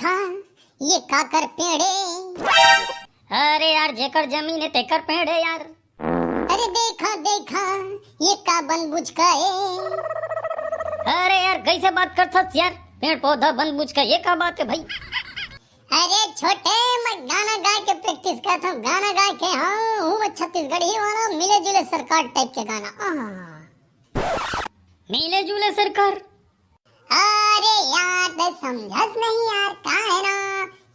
देखा ये काकर पेड़े। अरे यार जेकर जमीन है तेकर पेड़ है यार। अरे देखा देखा ये का बनबूझ का है। अरे यार कैसे बात करता यार, पेड़ पौधा बनबूझ का ये क्या बात है भाई। अरे छोटे मैं गाना गा के प्रैक्टिस करता हूँ, गाना गा के। हाँ हूँ छत्तीसगढ़ी वाला मिले जुले सरकार टाइप के गाना। मिले जुले सरकार। अरे यार तो समझस नहीं यार, का है ना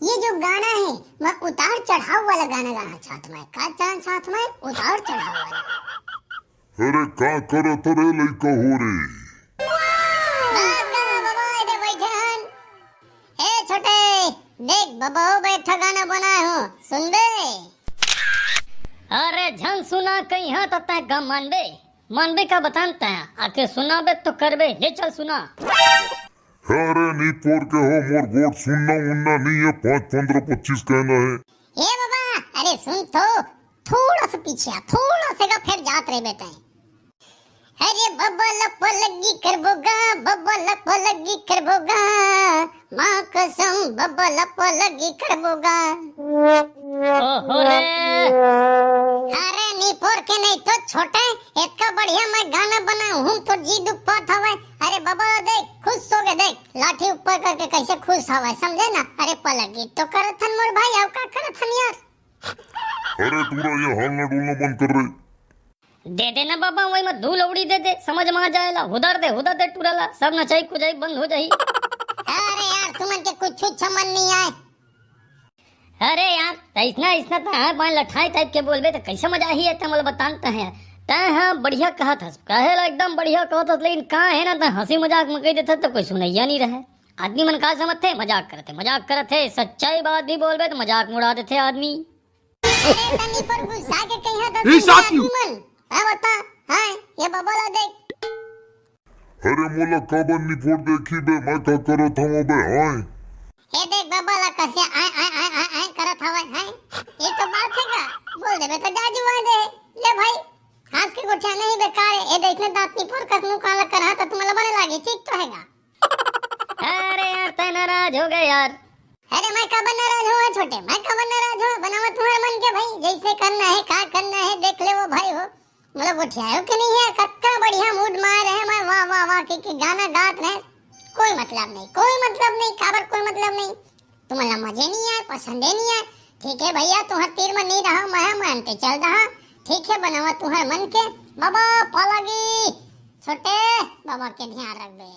ये जो गाना है मैं उतार चढ़ाव वाला गाना गाना चाहता मैं। का चांद साथ में उतार चढ़ाव वाला। अरे का करत रे लइका हो रे। बाबा इधर बैठे हन। ए छोटे देख बाबा बैठा गाना बनाए हो, सुन बे। अरे झन सुना कहीं हाँ तता का मानबे मानबे का बताता है, आके सुना बे तो करबे। ले चल सुना। अरे नी पोर के हो मोर गोट सुनना उन्ना नहीं है, 5 15 25 कहना है। ए बाबा अरे सुन तो थोड़ा सा पीछे आ, थोड़ा सा का फिर जात रहे बेटा। अरे बब्बा लप लगी करबोगा, बब्बा लप लगी करबोगा, माँ कसम बब्बा लप लगी करबोगा। ओहो रे। अरे नी पोर के नहीं तो छोटे इतना बढ़िया मैं गाना बना हूँ तो जी दुख पात हवे। अरे बाबा देख खुश हो गए, देख लाठी ऊपर करके कैसे खुश हवे, समझे ना। अरे पलगी तो करथन मोर भाई, अब का करथन यार। अरे तूरा ये हालना डोलना बंद कर रे। दे देना बाबा वही मत धूल उड़ी दे दे, समझ में आ जाएला। हुदर दे टुराला सब नचाई कुचाई बंद हो जाई। अरे यार तुमन के कुछ समझ नहीं आए। अरे यार इसना तो है बाण लठाई टाइप के बोलबे तो कैसे मजा ही है तमल बतानता है। तय हाँ बढ़िया कहा था, कहेला एकदम बढ़िया कहा था, लेकिन कहाँ है ना तो हंसी मजाक में कह देता तो कोई सुनैया नहीं रहे। आदमी मन का समझते मजाक करते सच्चाई बात भी बोलबे तो मजाक मुड़ा देते आदमी। अरे तनी पर गुस्सा के कहिया तो तुमन है बता। हां ये बबला देख। अरे मोला काबन नी फोड़ देखी बे, मैं का करत हूं बे। हां ये देख बबला कैसे आए करत हवे। हां ये तो बात है का बोल देबे तो जाजू आ दे। ले भाई हाथ के गोठा नहीं बेकार है। ये देखने दांत नी पर कसनु काला करा तो तुम्हारा बने लागी, ठीक तो हैगा। अरे यार तय नाराज हो गए यार। अरे मैं कब नाराज हुआ छोटे, मैं कब नाराज हुआ। बनावा तुम्हारे मन के भाई, जैसे करना है का करना है देख ले वो भाई हो। मतलब उठायो कि नहीं है, कत्ता बढ़िया मूड मार रहे मैं। वाह वाह वाह के गाना गात रहे, कोई मतलब नहीं खबर कोई मतलब नहीं। तुम्हारा मजे नहीं आए, पसंद नहीं आए, ठीक है भैया तुम्हारे तीर में नहीं रहा मैं मानते चल रहा। ठीक है बनावा तुम्हारे मन के। बाबा पलगी छोटे बाबा के ध्यान रख बे।